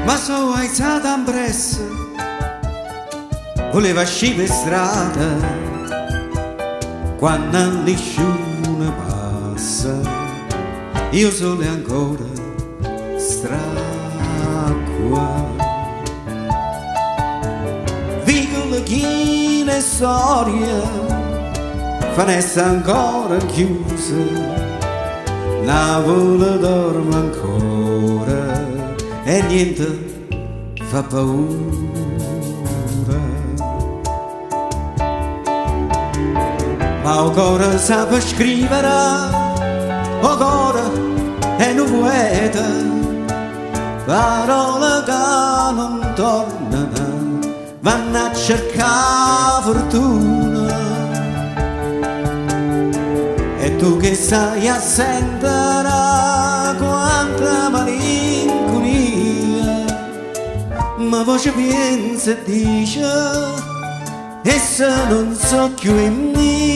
ma sono alzata in presso, voleva uscire per strada, quando nessuno passa, io solo ancora stracqua. Vicolo chi ne storia, finestra ancora chiusa, Napoli dorme ancora e niente fa paura. Ma ancora sape scrivere, ancora è un poeta, parole che non tornano, vanno a cercare fortuna. E tu che stai a sentire quanta malinconia, ma voce pensa e dice, essa non so più è mia.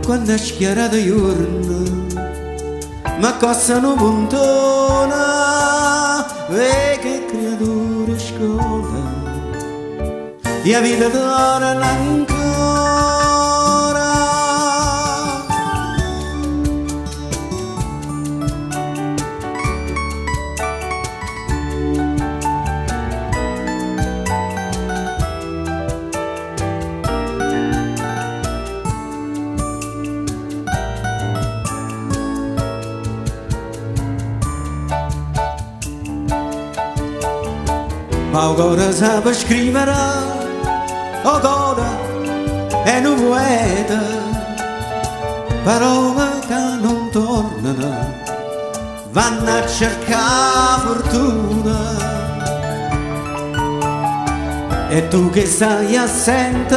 Quando è schiarato giorno, ma cosa non puntona, che creatura scola, e la vita torna ancora. Ma ancora sape scrivere, ancora è un poeta, parole che non tornano, vanno a cercare fortuna. E tu che stai a sentire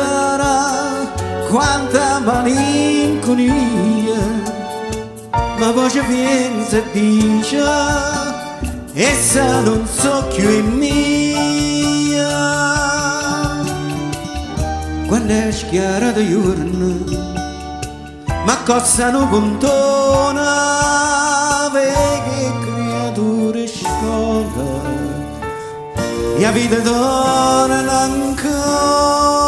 quanta malinconia, ma voce pensa e dice, essa non so più è mia. Quando è schiarato giorno, ma cosa non puntona, che creature scola, e la vita torna ancora.